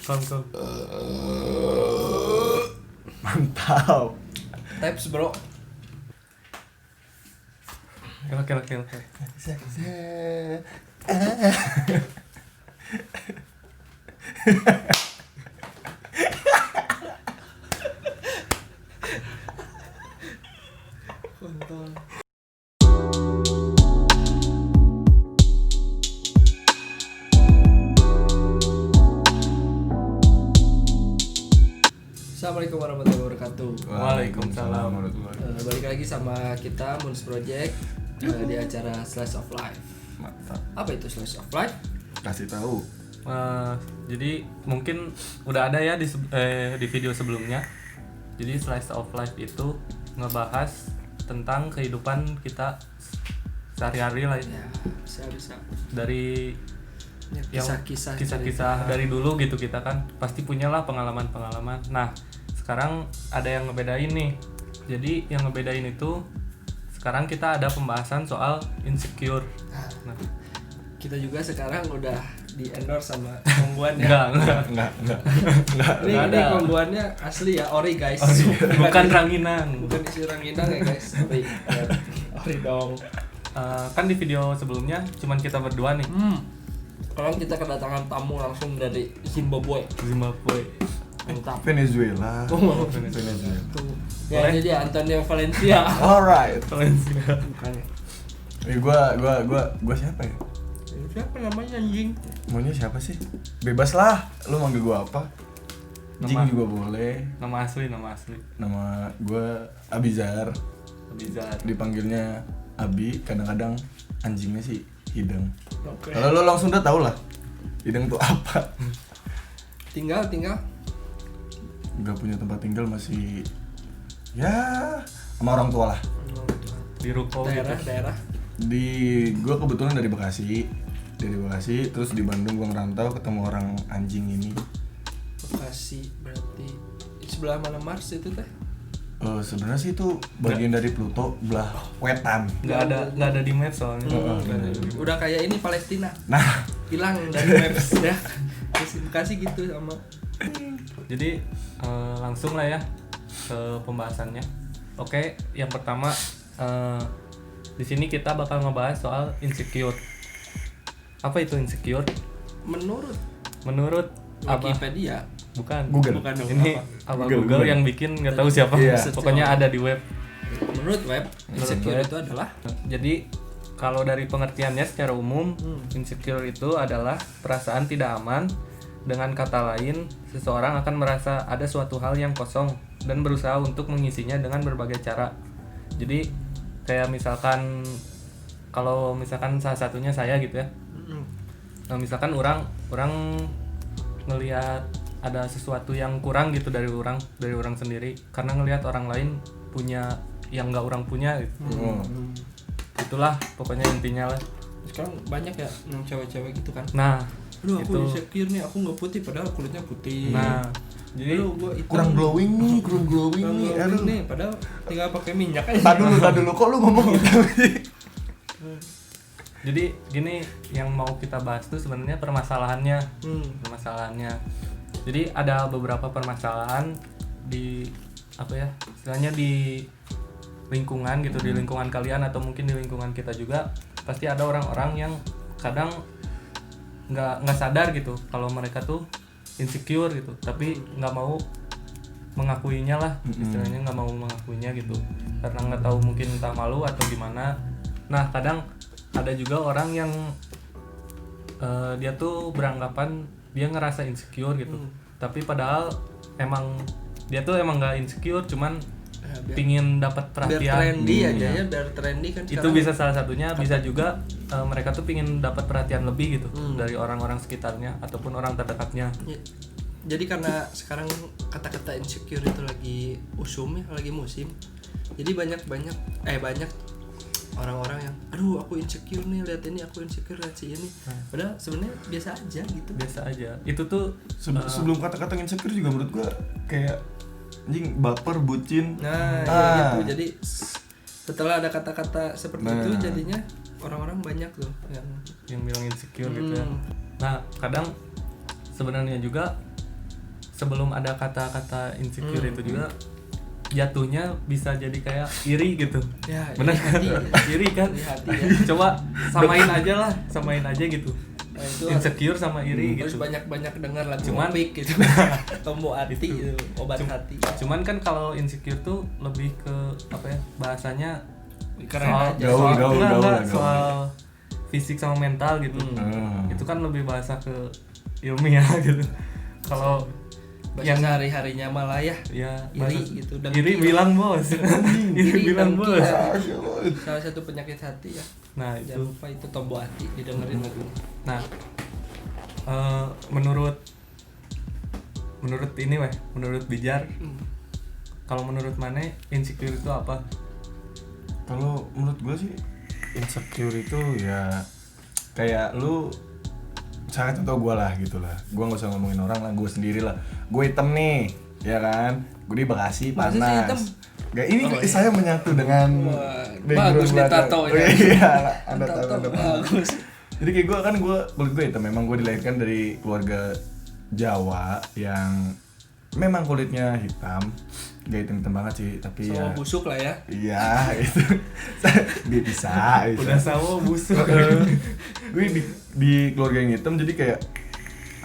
Kom. Mantap. Types bro. Oke. Kontol. Assalamualaikum warahmatullahi wabarakatuh. Waalaikumsalam. Balik lagi sama kita Moons Project di acara Slice of Life. Mantap. Apa itu Slice of Life? Kasih tahu. Jadi mungkin udah ada ya di video sebelumnya. Jadi slice of life itu ngebahas tentang kehidupan kita sehari-hari lah ya. Ya, bisa. Dari Ya, kisah-kisah kisah-kisah dari dulu gitu, kita kan pasti punyalah pengalaman-pengalaman. Nah, sekarang ada yang ngebedain nih. Jadi yang ngebedain itu sekarang kita ada pembahasan soal insecure. Nah, Kita juga sekarang udah di endorse sama kongguan ya. enggak. Ini ada. kongguannya asli ya, ori guys. Bukan ranginang. Bukan isi ranginang ya guys. Ori. Ori dong. Kan di video sebelumnya cuman kita berdua nih. Sekarang kita kedatangan tamu langsung dari Zimbabwe. Mantap. Venezuela. Oh, Venezuela. tuh. Ya, Boleh? ini dia Antonio Valencia. Alright. Valencia. Bukan. Gua siapa ya? Siapa namanya anjing? Maunya siapa sih? Bebas lah. Lu manggil gua apa? Jing Nama- juga boleh. Nama asli. Nama gua Abizar. Bizar. Dipanggilnya Abi. Kadang-kadang anjingnya sih Hideng. Oke. Kalau lu langsung udah tau lah. Hideng tuh apa? Tinggal. Gak punya tempat tinggal, masih ya sama orang tua lah. Di ruko gitu. Daerah. Gua kebetulan dari Bekasi, terus di Bandung gua ngerantau ketemu orang anjing ini. Bekasi berarti sebelah mana Mars itu teh? Sebenarnya sih itu bagian dari Pluto, belah wetan. Nggak ada di map soalnya. Udah kayak ini Palestina. Nah, Hilang dari maps ya. Terus Bekasi gitu sama. Jadi langsung lah ya ke pembahasannya. Oke, yang pertama di sini kita bakal ngebahas soal insecure. Apa itu insecure? Menurut apa? Wikipedia. Bukan. Google. Bukan dong, Ini apa? Google yang bikin, nggak tahu siapa. Iya. Pokoknya ada di web. Menurut web, insecure web. itu adalah Jadi kalau dari pengertiannya secara umum, insecure itu adalah perasaan tidak aman. Dengan kata lain, seseorang akan merasa ada suatu hal yang kosong dan berusaha untuk mengisinya dengan berbagai cara. Jadi kayak misalkan, kalau misalkan salah satunya saya gitu ya. Nah, misalkan orang ngelihat ada sesuatu yang kurang gitu dari orang sendiri, karena ngelihat orang lain punya yang nggak orang punya gitu. Itulah pokoknya intinya lah. sekarang banyak ya yang cewek-cewek gitu kan. Nah, Aduh, aku itu. insecure nih, aku nggak putih padahal kulitnya putih. Nah, jadi Aduh, gua hitam. kurang glowing nih. Kurang glowing Aduh. nih, padahal tinggal pakai minyak aja. Tadi dulu kok lu ngomong gitu sih? Jadi gini, yang mau kita bahas tuh sebenarnya permasalahannya. Jadi ada beberapa permasalahan di istilahnya di lingkungan gitu, di lingkungan kalian atau mungkin di lingkungan kita juga pasti ada orang-orang yang kadang nggak sadar gitu kalau mereka tuh insecure gitu, tapi nggak mau mengakuinya lah, istilahnya nggak mau mengakuinya gitu karena nggak tahu, mungkin entah malu atau gimana. Nah, kadang ada juga orang yang dia tuh beranggapan dia ngerasa insecure gitu, tapi padahal dia tuh emang nggak insecure, cuman pingin dapat perhatian. Biar trendy aja Iya. ya, biar trendy kan Itu sekarang. bisa salah satunya, bisa juga mereka tuh pingin dapat perhatian lebih gitu dari orang-orang sekitarnya ataupun orang terdekatnya. Ya, jadi karena sekarang kata-kata insecure itu lagi lagi musim. Jadi banyak orang-orang yang aduh aku insecure nih, lihat ini aku insecure, lihat si ini. Padahal sebenarnya biasa aja gitu. Biasa aja. Itu tuh Sebelum kata-kata insecure juga menurut gua kayak anjing, baper, bucin. Nah, ya gitu. Jadi setelah ada kata-kata seperti itu, jadinya orang-orang banyak loh yang bilang insecure gitu ya. Nah, kadang sebenarnya juga sebelum ada kata-kata insecure itu juga jatuhnya bisa jadi kayak iri gitu. Ya, Benar kan? Iri kan? Iri hati ya. Coba samain aja gitu. Nah, itu Insecure sama iri harus gitu. banyak dengar lagu Cuman- Opik gitu. Tombol hati gitu, obat hati. Cuman kan kalau insecure tuh lebih ke apa ya? Bahasanya Keren soal aja. enggak, gaul. soal fisik sama mental gitu. Hmm. Itu kan lebih bahasa ke ilmiah gitu. Kalau Bahasa yang sehari-harinya malah ya ya iri bahasa- gitu, iri bilang bos. Iri bilang dengki bos. ya. Salah satu penyakit hati ya. Nah, Jangan itu. lupa itu tombol hati didengerin lagunya. Nah, menurut ini menurut Bijar, kalau menurut Mane insecure itu apa? Kalau menurut gue sih insecure itu ya kayak lu sangat contoh gue lah gitu lah. Gue nggak usah ngomongin orang lah, gue sendiri lah. Gue hitam nih, ya kan? Gue di Bekasi Masa sih hitam? panas. Gak, ini Oh, iya. saya menyatu dengan Wah, background bagus nih belakang. tatonya. Oh, iya, Anda Tato tahu Anda bagus. Jadi kayak gue kan kulit gue hitam. Memang gue dilahirkan dari keluarga Jawa yang memang kulitnya hitam. Gak hitam banget sih, tapi Sama ya busuk lah ya. iya itu bisa. Udah sawo busuk. Gue di keluarga yang hitam, jadi kayak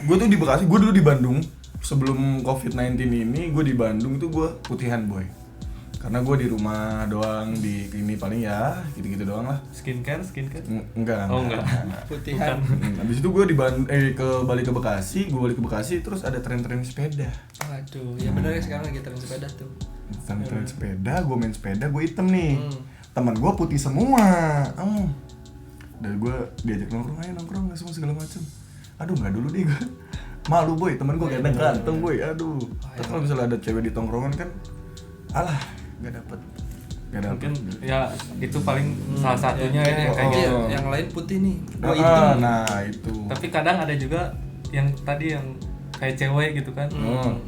gue tuh di Bekasi, gue dulu di Bandung sebelum COVID-19 ini. Gue di Bandung tuh gue putihan boy, karena gue di rumah doang, di ini paling ya gitu-gitu doang lah. Skincare. Enggak. Oh, enggak. Putihan. Habis itu gue balik ke Bekasi, terus ada tren-tren sepeda. Aduh, ya bener ya sekarang lagi tren sepeda tuh. Tren sepeda, gue main sepeda, gue hitam nih. Teman gue putih semua. Dan gue diajak nongkrong semua segala macem. Aduh, nggak dulu deh gue. Malu boy, teman gue ganteng boy. Aduh. Terus kalau misalnya ada cewek di tongkrongan kan, alah, nggak dapet. Mungkin ya itu paling salah satunya ya yang kayak Iya, gitu. yang lain putih nih. Gua hitam. Nah itu. Tapi kadang ada juga yang tadi yang kayak cewek gitu kan.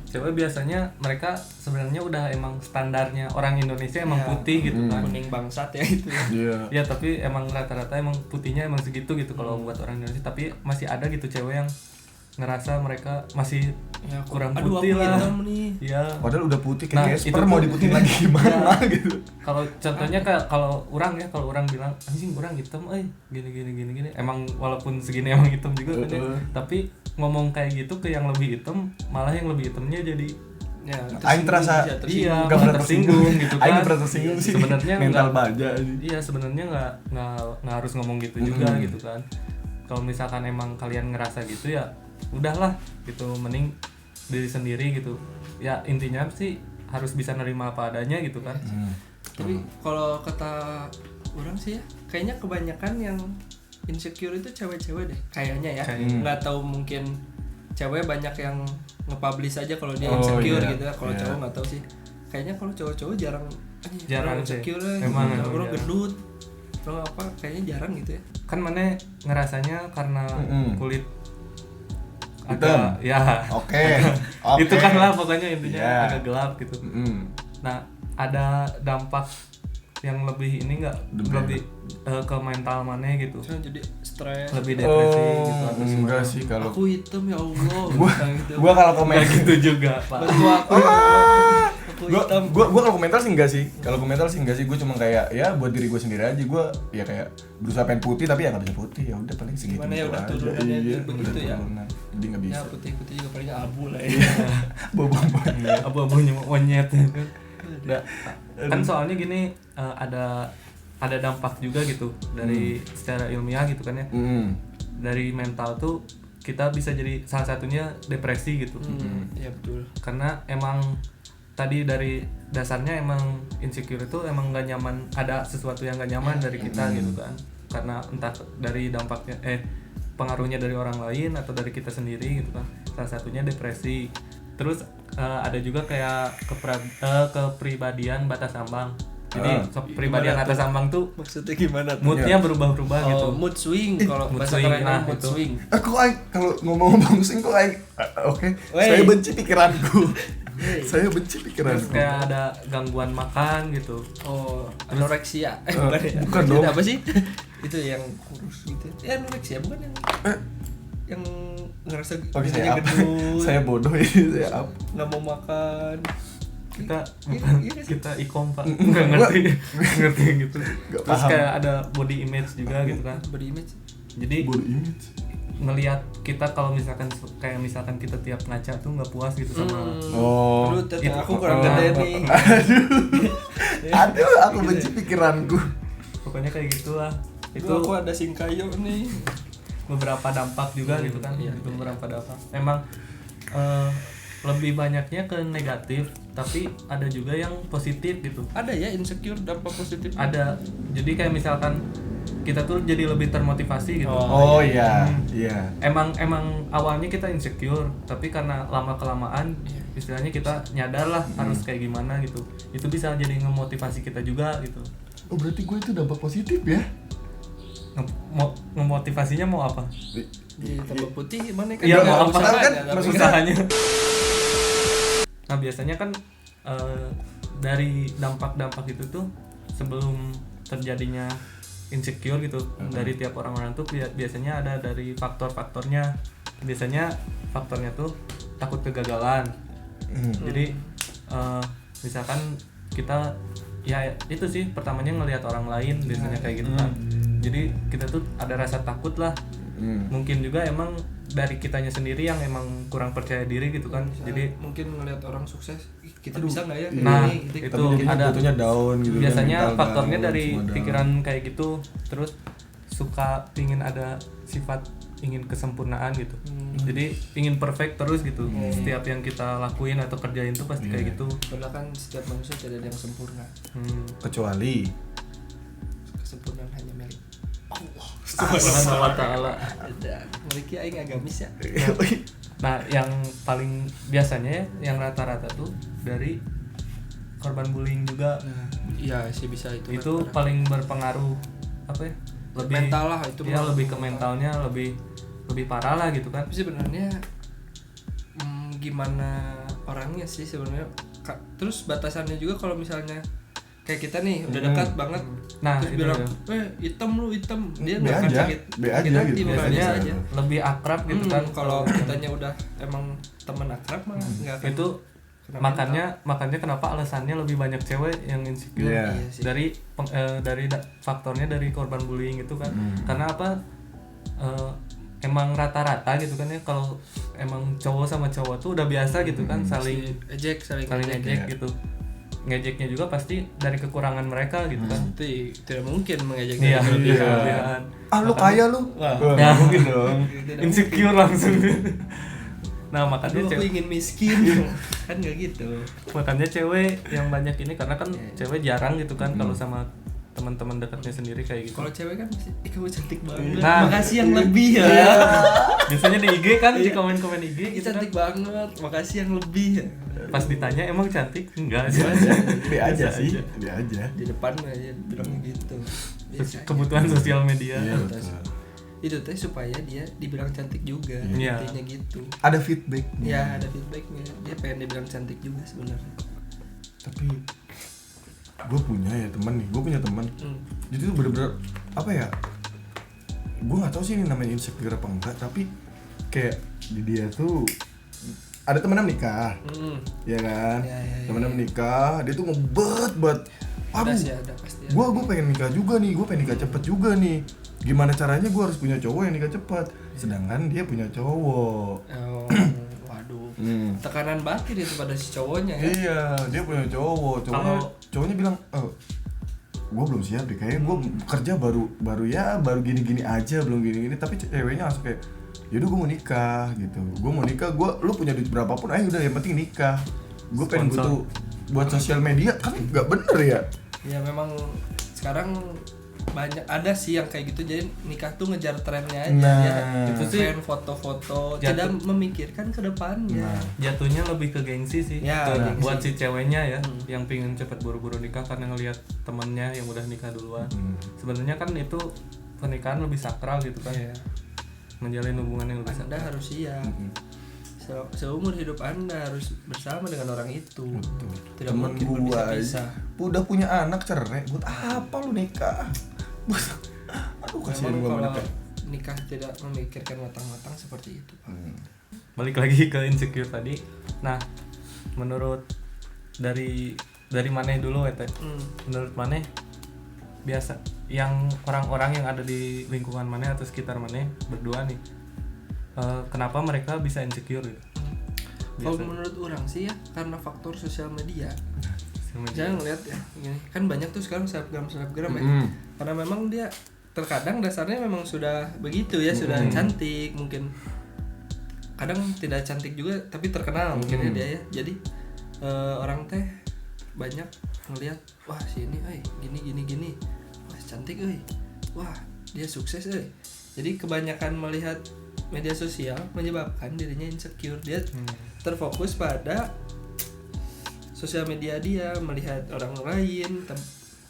Cewek biasanya mereka sebenarnya udah emang standarnya orang Indonesia emang Iya. putih gitu kan. Kuning bangsat ya itu. Iya. Ya tapi emang rata-rata emang putihnya emang segitu gitu kalau buat orang Indonesia. Tapi masih ada gitu cewek yang ngerasa mereka masih Ya, kurang aduh, putih aku lah. hitam nih. Iya. Padahal udah putih Nah, kayak itu Casper, mau tuh- diputihin lagi gimana Iya. gitu. Kalau contohnya kalau orang bilang anjing orang hitam gini. Emang walaupun segini emang hitam juga kan ya. Tapi ngomong kayak gitu ke yang lebih hitam, malah yang lebih hitamnya jadi Ya, Aing terasa bisa iya, nggak pernah tersinggung gitu kan. Aing pernah tersinggung sih. Sebenarnya mental nggak- baja sih. Iya sebenarnya nggak harus ngomong gitu juga gitu kan. Kalau misalkan emang kalian ngerasa gitu ya udahlah gitu, mending diri sendiri gitu. Ya intinya sih harus bisa nerima apa adanya gitu kan. Tapi kalau kata orang sih ya, kayaknya kebanyakan yang insecure itu cewek-cewek deh. Kayaknya ya. Nggak tahu, mungkin cewek banyak yang nge-publish aja kalau dia Oh, insecure iya. gitu ya. Kalau Iya. cowok nggak tahu sih. Kayaknya kalau cowok-cowok jarang Jarang sih. insecure lah. Emang orang jarang. gendut. Orang apa kayaknya jarang gitu ya. Kan mana ngerasanya karena kulit Hitam. agak ya Oke. itu kan lah pokoknya intinya Iya. agak gelap gitu. Nah ada dampak yang lebih ini nggak lebih ke mental mana gitu, Terus jadi stres. lebih depresi gitu atau Enggak gimana? sih kalau Aku hitam ya Allah. gitu. gua kalau komen Nggak gitu juga pak. Bantu aku. Aku hitam. gua kalau komentar sih enggak sih. Kalau komentar sih enggak sih. Gua cuma kayak ya buat diri gua sendiri aja. Gua ya kayak berusaha pengen putih tapi ya enggak bisa putih. Ya udah paling segitu. Gimana ya, udah aja. turunannya Iya, begitu udah ya. turunan. Jadi enggak bisa. Ya putih-putih juga paling abu lah ya. Bobong banget. Abu-abunya monyet kan. Kan soalnya gini ada dampak juga gitu dari secara ilmiah gitu kan ya. Dari mental tuh kita bisa jadi salah satunya depresi gitu. Iya betul. Karena emang tadi dari dasarnya emang insecure itu emang nggak nyaman, ada sesuatu yang nggak nyaman dari kita gitu kan. Karena entah dari dampaknya pengaruhnya dari orang lain atau dari kita sendiri gitu kan. Salah satunya depresi. Terus ada juga kayak kepribadian batas ambang. Jadi kepribadian atas ambang tuh Maksudnya gimana tuh? moodnya berubah-ubah gitu. Mood swing kalau Mood bahasa swing, kerennya nah, mood itu. swing. Kok aing kalau ngomong sing kok aing oke. Wey. Saya benci pikiranku. Saya benci Terus pikiranku. kayak ada gangguan makan gitu. Oh, anoreksia. bukan ya. dong. Itu apa sih? Itu yang kurus gitu. Ya anoreksia bukan yang ngerasa Oke, giginya saya apa? gendut, Saya bodoh ini, saya apa? nggak mau makan. Kita Iya sih. kita ikom Pak, nggak ngerti ngerti gitu. Nggak Terus paham. kayak ada body image juga gitu kan. Body image. Jadi Body image. ngelihat kita kalau misalkan kayak misalkan kita tiap ngaca tuh nggak puas gitu sama Oh. Aduh, Itu- aku kurang oh. gede nih. Aduh, aku benci pikiranku. pokoknya kayak gitulah. Itu Itu aku ada singkayo nih. beberapa dampak juga gitu kan. iya, Itu iya. beberapa dampak. Emang lebih banyaknya ke negatif, tapi ada juga yang positif gitu. Ada ya insecure dampak positif. Ada. Jadi kayak misalkan kita tuh jadi lebih termotivasi gitu. Oh iya, iya. Emang awalnya kita insecure, tapi karena lama kelamaan istilahnya kita nyadar lah harus kayak gimana gitu. Itu bisa jadi ngemotivasi kita juga gitu. Oh berarti gue itu dampak positif ya? Ngemotivasinya mau apa? Jadi tambah putih gimana kan? Iya, Nggak mau apa usahanya, kan? tapi Maksudnya- Usahanya. Nah biasanya kan dari dampak-dampak itu tuh sebelum terjadinya insecure gitu dari tiap orang-orang tuh biasanya ada dari faktor-faktornya. Biasanya faktornya tuh takut kegagalan. Jadi misalkan kita ya itu sih pertamanya ngelihat orang lain biasanya kayak gitu kan. Jadi kita tuh ada rasa takut lah. Mungkin juga emang dari kitanya sendiri yang emang kurang percaya diri gitu kan. Jadi mungkin ngelihat orang sukses, "Ih, kita bisa nggak ya? kayak Nah, gini?" Gitu. itu Tapi jadinya ada jatuhnya down gitu. kan, biasanya mental faktornya down, dari semua down. pikiran kayak gitu. Terus suka pingin ada sifat ingin kesempurnaan gitu. Jadi pingin perfect terus gitu. Setiap yang kita lakuin atau kerjain tuh pasti kayak gitu. Padahal kan setiap manusia tidak ada yang sempurna. Kecuali Kesempurnaan hanya milik Subhanahu wa ta'ala. ada. Memiliki aing agamis ya. Nah, yang paling biasanya ya, yang rata-rata tuh dari korban bullying juga. Nah, iya sih bisa itu. Itu paling berpengaruh apa ya? Lebih mental lah itu. ya mah. lebih ke mentalnya lebih parah lah gitu kan. Tapi sebenarnya gimana orangnya sih sebenarnya. Terus batasannya juga kalau misalnya kayak kita nih udah dekat banget, Nah, terus itu bilang, ya. hitam lu hitam, dia Be nggak akan aja, sakit. be aja Sakit hati, gitu. bakal Biasanya biasa aja. lebih akrab gitu kan. Kalau kitanya udah emang teman akrab mah nggak akan. Itu kena makanya kenapa alasannya lebih banyak cewek yang insecure. Iya. Iya sih. Dari faktornya dari korban bullying itu kan. Karena apa? Emang rata-rata gitu kan ya, kalau emang cowok sama cowok tuh udah biasa gitu kan saling saling ngejek Iya. gitu. Ngejeknya juga pasti dari kekurangan mereka gitu kan. Pasti tidak mungkin mengejek Iya, dari iya. kelebihan. ah lu kaya lu. Wah. Wah, nggak mungkin dong. Tidak Insecure langsung. Nah, Aduh, makanya aku cewek ingin miskin. Kan nggak gitu. makanya cewek yang banyak ini karena kan cewek jarang gitu kan kalau sama teman-teman dekatnya sendiri kayak gitu. Kalau cewek kan pasti, kamu cantik banget. Nah. Makasih yang lebih ya. Biasanya di IG kan di komen-komen IG Ih, gitu kan. cantik banget. Makasih yang lebih ya. Pas ditanya emang cantik? Enggak. Be aja Biasa sih, be aja. Di depan aja bilangnya gitu. Biasa aja. Kebutuhan sosial media. Iya, betul. Itu teh supaya dia dibilang cantik juga. Iya. Intinya gitu. Ada feedback. Ya, ada feedbacknya. Dia pengen dibilang cantik juga sebenarnya. Tapi gue punya ya teman nih, gue punya teman. Jadi tuh bener-bener apa ya? Gue nggak tahu sih ini namanya insecure apa enggak, tapi kayak di dia tuh ada temennya menikah, ya kan? Ya. Temennya menikah, dia tuh ngebet banget. Ada Aduh, sih ada pasti. Ada. gue pengen nikah juga nih, gue pengen nikah cepet juga nih. Gimana caranya gue harus punya cowok yang nikah cepet, sedangkan dia punya cowok. Oh, waduh. Hmm. Tekanan batin itu pada si cowoknya ya. Iya, dia punya cowok. Cowoknya bilang, gue belum siap deh. Kayaknya gue kerja baru gini-gini aja, belum gini-gini. Tapi ceweknya langsung kayak, yaudah gue mau nikah gitu. Gue mau nikah, lu punya duit berapapun, ayo udah yang penting nikah. Gue pengen Sponsor. butuh buat sosial media kan nggak bener ya. Ya memang sekarang banyak ada sih yang kayak gitu, jadi nikah tuh ngejar trennya aja. Nah, Ya, itu sih tren foto-foto, jatuh. tidak memikirkan ke depannya. Jatuhnya lebih ke gengsi sih. Ya, Ke- gengsi. buat si ceweknya ya yang pingin cepet buru-buru nikah karena ngelihat temannya yang udah nikah duluan. Sebenarnya kan itu pernikahan lebih sakral gitu kan. Iya. Menjalin hubungan yang lebih Anda sakral. harus siap. Seumur hidup Anda harus bersama dengan orang itu. Tidak Temen mungkin gue berpisah-pisah. udah punya anak cerai, buat apa lu nikah? Aduh kasihan Memang gue kalau menikah. nikah tidak memikirkan matang-matang seperti itu. Balik lagi ke insecure tadi. Nah, menurut dari Maneh dulu ya, menurut Maneh biasa yang orang-orang yang ada di lingkungan Maneh atau sekitar Maneh berdua nih, kenapa mereka bisa insecure gitu? Kalau menurut orang sih ya karena faktor sosial media. Jangan lihat ya, gini. Kan banyak tuh sekarang selebgram ya. Karena memang dia terkadang dasarnya memang sudah begitu ya, sudah cantik, mungkin kadang tidak cantik juga tapi terkenal mungkin ya dia ya. Jadi orang teh banyak ngelihat, wah si ini gini, wah cantik wah dia sukses Jadi kebanyakan melihat media sosial menyebabkan dirinya insecure. Dia terfokus pada sosial media, dia melihat orang lain,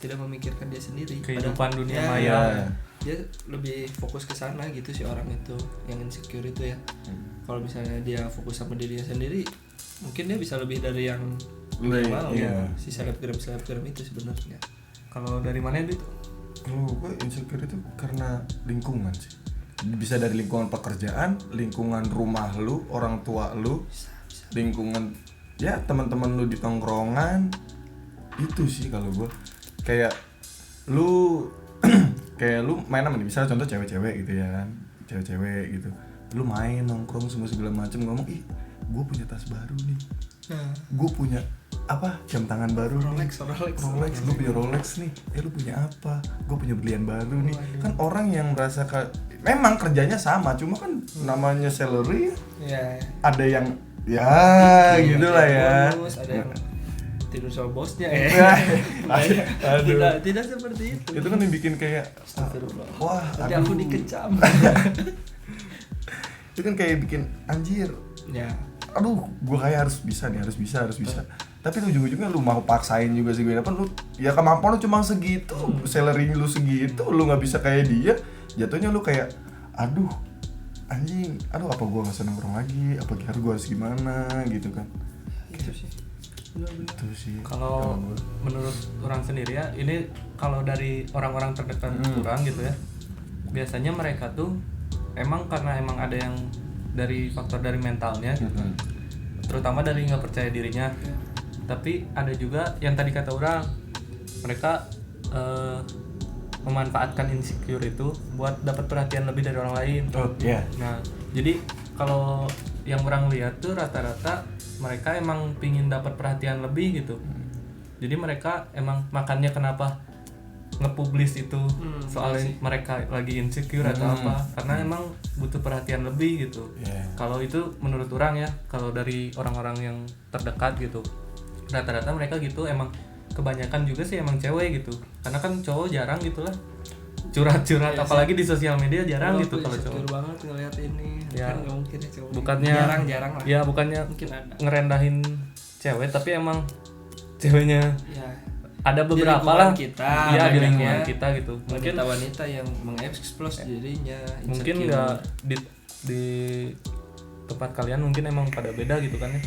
tidak memikirkan dia sendiri, kehidupan dunia maya. Dia lebih fokus ke sana gitu si orang itu yang insecure itu ya. Kalau misalnya dia fokus sama dirinya sendiri, mungkin dia bisa lebih dari yang mau si selebgram itu sebenarnya. Kalau dari mana itu? Kalau gue insecure itu karena lingkungan sih. Bisa dari lingkungan pekerjaan, lingkungan rumah lu, orang tua lu, lingkungan ya teman-teman lu di tongkrongan. Itu sih kalau gue kayak lu kayak lu main sama nih, misalnya contoh cewek-cewek gitu ya kan, cewek-cewek gitu, lu main nongkrong semua segala macem, ngomong ih gue punya tas baru nih, gue punya apa jam tangan baru Rolex, gue punya Rolex nih, lu punya apa, gue punya berlian baru nih. Kan orang yang merasa memang kerjanya sama, cuma kan namanya salary ya. Ada yang ya gitulah ya, bonus, ada yang tidur sama bosnya tidak seperti itu. Itu kan yang bikin kayak wah nanti aku dikecam. Itu kan kayak bikin anjir ya, aduh gue kayak harus bisa. Tapi ujung-ujungnya lu mau paksain juga sih gue, apa lu ya kemampuan lu cuma segitu, salary lu segitu, lu nggak bisa kayak dia, jatuhnya lu kayak aduh anjing, apa gue nggak seneng nongkrong lagi, apa gue harus gimana gitu kan. Itu sih. Itu sih. Kalau menurut orang sendiri ya, ini kalau dari orang-orang terdekat orang gitu ya, biasanya mereka tuh karena emang ada yang dari faktor dari mentalnya gitu, terutama dari nggak percaya dirinya. Tapi ada juga yang tadi kata orang, mereka memanfaatkan insecure itu buat dapat perhatian lebih dari orang lain. Nah, jadi kalau yang orang lihat tuh rata-rata mereka emang pingin dapat perhatian lebih gitu. Jadi mereka emang makanya kenapa nge-publish itu soalnya mereka lagi insecure atau apa, karena emang butuh perhatian lebih gitu. Kalau itu menurut orang ya, kalau dari orang-orang yang terdekat gitu, rata-rata mereka gitu emang kebanyakan juga sih emang cewek gitu, karena kan cowok jarang gitu lah curhat-curhat, apalagi di sosial media jarang gitu kalau cowok. Banget ngeliat ini ya, kan nggak mungkin ya cowok, bukannya jarang lah ya, bukannya mungkin ada ngerendahin cewek, tapi emang ceweknya ya, ada beberapa di lah kita, ya di lingkungan kita gitu, mungkin wanita yang mengeksplos dirinya mungkin nggak di tempat kalian mungkin emang pada beda gitu kan ya,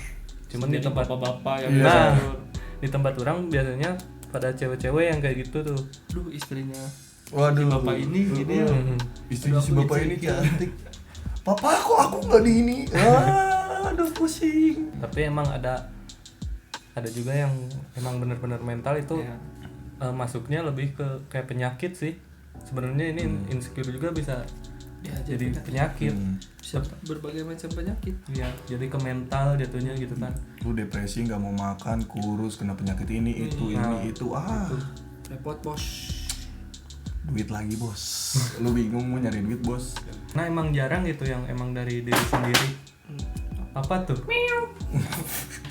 cuman di tempat bapak-bapak yang di tempat orang biasanya pada cewek-cewek yang kayak gitu tuh. Duh, istrinya waduh bapak ini gini ya, istri si bapak ini cantik, papa aku nggak di ini, aduh pusing. Tapi emang ada juga yang emang benar-benar mental itu masuknya lebih ke kayak penyakit sih sebenarnya. Ini insecure juga bisa jadi penyakit. Bisa berbagai macam penyakit ya, jadi ke mental jatuhnya gitu kan. Lu depresi, nggak mau makan, kurus, kena penyakit ini itu. Repot bos, duit lagi bos, lu bingung mau nyari duit bos. Nah emang jarang gitu yang emang dari diri sendiri. Apa tuh?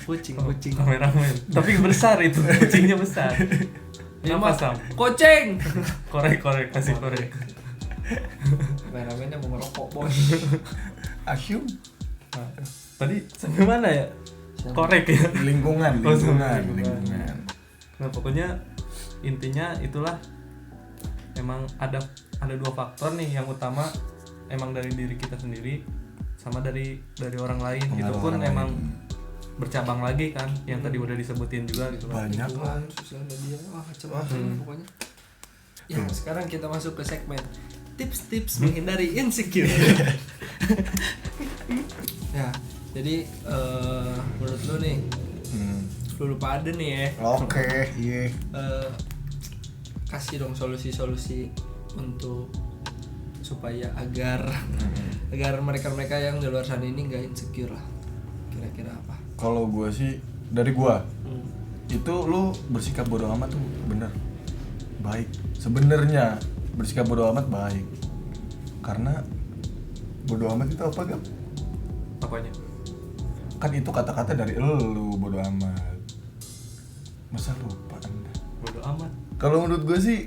kucing Kameramen, tapi besar itu, kucingnya besar. Apa Sam? Kucing. korek kasih korek. Kameramennya mau ngerokok bos. Asyum. Tadi sampai mana ya? Korek ya. Lingkungan. Nah pokoknya intinya itulah, emang ada dua faktor nih. Yang utama emang dari diri kita sendiri, sama dari orang lain. Itu pun emang bercabang lagi kan, yang tadi udah disebutin juga gitu kan. Banyak sosial media, macam-macam pokoknya. Ya sekarang kita masuk ke segmen tips-tips menghindari insecure. Ya, jadi menurut lu nih, lu pada nih ya. Oke, iya. Kasih dong solusi-solusi untuk supaya agar mereka-mereka yang di luar sana ini nggak insecure lah. Kira-kira apa? Kalau gue sih dari gue itu lu bersikap bodo amat tuh bener baik. Sebenarnya bersikap bodo amat baik karena bodo amat itu apa Gap? Apanya? Kan itu kata-kata dari lu bodo amat. Masa lupa Anda? Bodo amat. Kalau menurut gue sih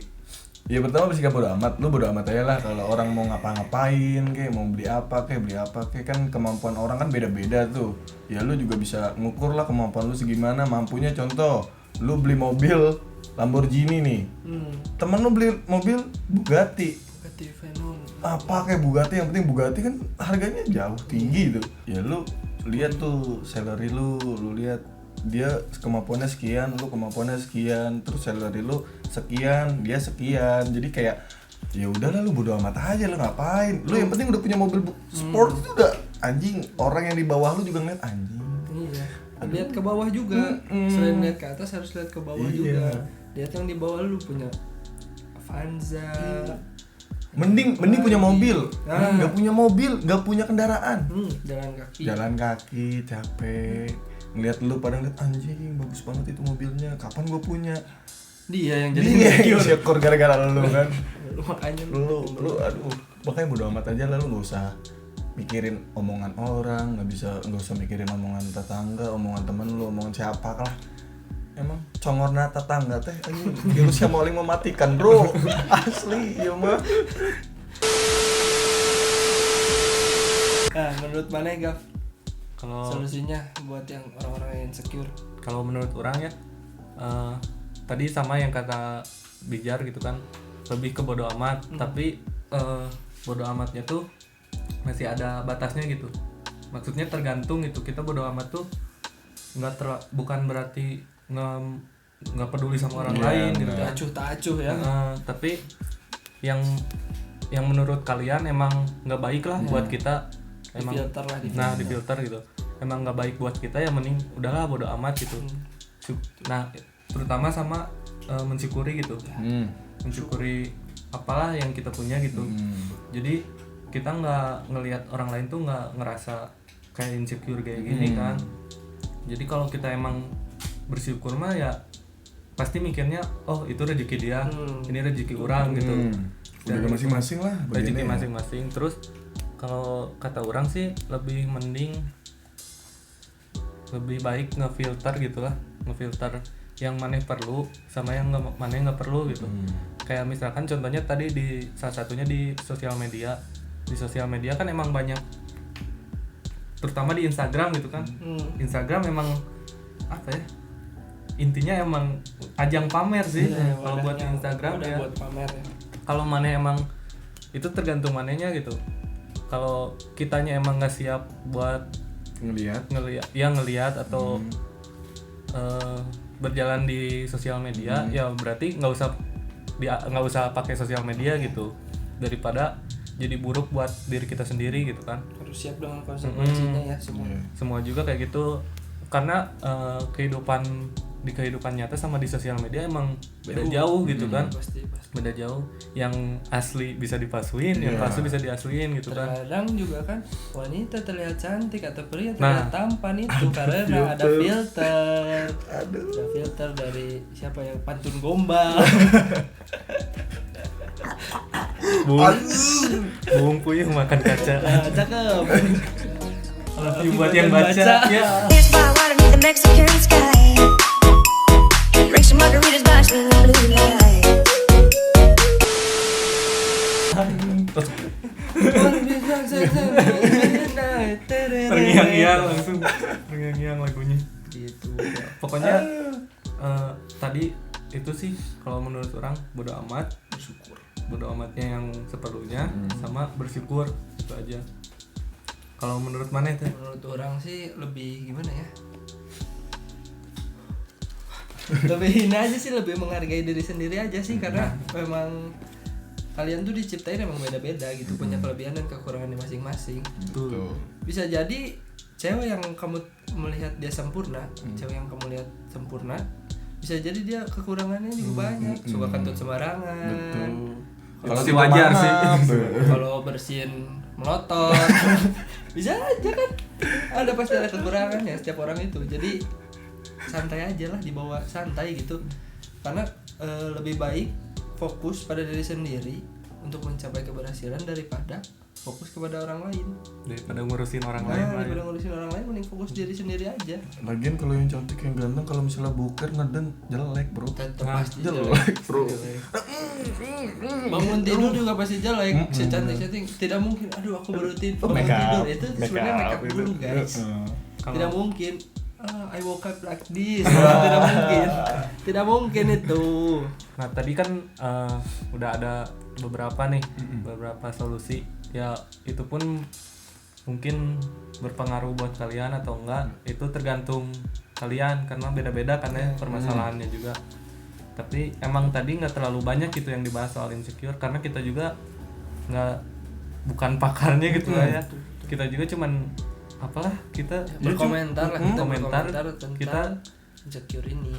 ya pertama bersikap bodo amat, lu bodo amat aja lah kalau orang mau ngapa-ngapain kayak mau beli apa kayak kan kemampuan orang kan beda-beda tuh. Ya lu juga bisa ngukur lah kemampuan lu segimana, mampunya contoh, lu beli mobil Lamborghini nih. Temen lu beli mobil Bugatti Veyron. Apa kayak Bugatti, yang penting Bugatti kan harganya jauh tinggi tuh. Ya lu lihat tuh salary lu lihat dia kemampuannya sekian, lu kemampuannya sekian, terus salary lu sekian, dia sekian. Jadi kayak ya udahlah lu bodo amat aja, lu ngapain? Lu yang penting udah punya mobil sport itu udah anjing. Orang yang di bawah lu juga ngeliat anjing. Iya. Lihat ke bawah juga. Selain lihat ke atas harus lihat ke bawah juga. Lihat yang di bawah lu punya Avanza. Mending punya mobil. Nggak punya mobil, nggak punya kendaraan. Jalan kaki capek. Ngeliat lu pada ngeliat anjing bagus banget itu mobilnya, kapan gue punya. Dia yang jadi syukur gara-gara lu kan. Makanya lu aduh, makanya bodo amat aja lah, lu nggak usah mikirin omongan orang, nggak usah mikirin omongan tetangga, omongan temen lu, omongan siapa lah. Emang congorna tetangga teh anjing virus yang paling mematikan bro. Asli ya mah. Nah, menurut mana Gaf? Kalau Solusinya buat yang orang-orang yang insecure. kalau menurut orang ya tadi sama yang kata Bijar gitu kan, lebih ke bodo amat, tapi bodo amatnya tuh masih ada batasnya gitu. Maksudnya tergantung gitu, kita bodo amat tuh bukan berarti nggak peduli sama orang lain gitu kan. Tak acuh ya. Tapi yang menurut kalian emang nggak baik lah buat kita, emang Difilter lah, difilter gitu, emang nggak baik buat kita, ya mending udahlah bodo amat gitu. Nah terutama sama mensyukuri gitu, mensyukuri apalah yang kita punya gitu. Jadi kita nggak ngelihat orang lain tuh nggak ngerasa kayak insecure kayak gini kan. Jadi kalau kita emang bersyukur mah ya pasti mikirnya oh itu rezeki dia, ini rezeki orang gitu. Udah masing-masing lah rezeki masing-masing. Terus kalau kata orang sih lebih baik ngefilter gitulah, ngefilter yang maneh perlu sama yang maneh nggak perlu gitu. Kayak misalkan contohnya tadi di salah satunya di sosial media. Di sosial media kan emang banyak, terutama di Instagram gitu kan. Instagram emang apa ya? Intinya emang ajang pamer sih. Kalau buat Instagram ya. Buat pamer ya. Kalau maneh emang itu tergantung manehnya gitu. Kalau kitanya emang nggak siap buat ngelihat atau berjalan di sosial media, ya berarti nggak usah pakai sosial media gitu, daripada jadi buruk buat diri kita sendiri gitu kan. Harus siap dengan konsekuensinya ya semua juga kayak gitu, karena di kehidupan nyata sama di sosial media emang beda jauh gitu kan. Pasti. Beda jauh, yang asli bisa dipalsuin, yang palsu bisa diasliin gitu kan. Terkadang juga kan wanita terlihat cantik atau pria terlihat tampan itu karena ada filter. Ada filter dari siapa yang pantun gombal. Bung Puyuh makan kaca. Cakep. Love buat yang baca. Ya. It's by water beneath the Mexican sky. Drink some margaritas, bask in the blue light. Terngiang-ngiang lagunya gitu. Pokoknya tadi itu sih kalau menurut orang bodo amat, bodo amatnya yang seperlunya sama bersyukur, itu aja. Kalau menurut mana itu? Menurut orang sih lebih gimana ya? Lebih ini aja sih, lebih menghargai diri sendiri aja sih, karena memang kalian tuh diciptain emang beda-beda gitu, punya kelebihan dan kekurangan masing-masing. Betul. Bisa jadi cewek yang kamu melihat dia sempurna, cewek yang kamu lihat sempurna, bisa jadi dia kekurangannya juga banyak, suka kentut sembarangan. Betul. Kalau sih wajar sih. Kalau bersihin melotot. Bisa aja kan. Ada pasti ada kekurangannya setiap orang itu. Jadi santai aja lah, dibawa santai gitu. Karena lebih baik fokus pada diri sendiri untuk mencapai keberhasilan daripada fokus kepada orang lain. Daripada ngurusin orang Nah, lain. daripada ngurusin orang lain, mending fokus diri sendiri aja. Lagian kalau yang cantik yang ganteng kalau misalnya boker ngeden jelek bro. Tetap Nah, pasti jelek bro. Bangun tidur juga pasti jelek. Secantik-cantik tidak mungkin. Aduh, aku baru bangun tidur. Itu sebenarnya make up dulu guys. Tidak mungkin. I woke up like this. Tidak mungkin. Tidak mungkin itu. Nah tadi kan udah ada beberapa nih, beberapa solusi. Ya itu pun mungkin berpengaruh buat kalian atau enggak, itu tergantung kalian karena beda-beda kan ya permasalahannya juga. Tapi emang tadi nggak terlalu banyak gitu yang dibahas soal insecure karena kita juga bukan pakarnya gitu lah ya. Kita juga cuman apalah kita Berkomentar lah, kita komentar, berkomentar tentang kita insecure ini.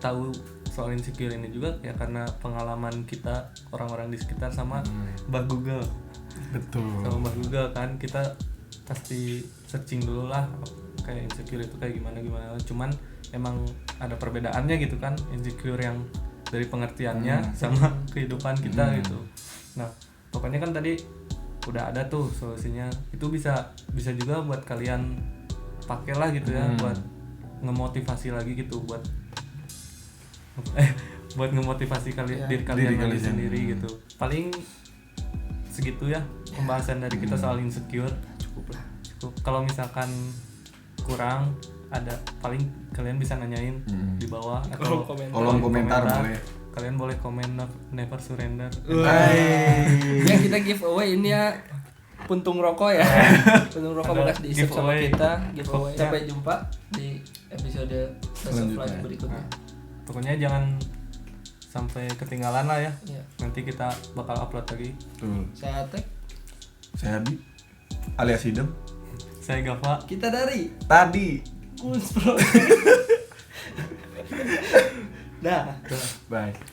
tahu soal insecure ini juga ya karena pengalaman kita orang-orang di sekitar sama Mbak Google. Betul. Sama Mbak Google kan kita pasti searching dulu lah kayak insecure itu kayak gimana, cuman emang ada perbedaannya gitu kan, insecure yang dari pengertiannya sama kehidupan kita gitu. Nah pokoknya kan tadi udah ada tuh solusinya, itu bisa juga buat kalian pakailah gitu ya, buat ngemotivasi lagi gitu, buat ngemotivasi diri kalian lagi sendiri gitu. Paling segitu ya pembahasan dari kita soal insecure. Cukup lah. Kalau misalkan kurang ada, paling kalian bisa nanyain di bawah atau Kolom komentar boleh. Kalian boleh komen never surrender. Yang kita giveaway ini ya puntung rokok ya. Puntung rokok bakal diisi sama giveaway. kita. Giveaway. Sampai jumpa di episode selanjutnya berikutnya. Pokoknya jangan sampai ketinggalan lah ya. Iya. Nanti kita bakal upload lagi. Betul. Saya Atek, Saya Adi alias Idem. Saya Gava. kita dari Tadi. Kunspro. Dah. Bye.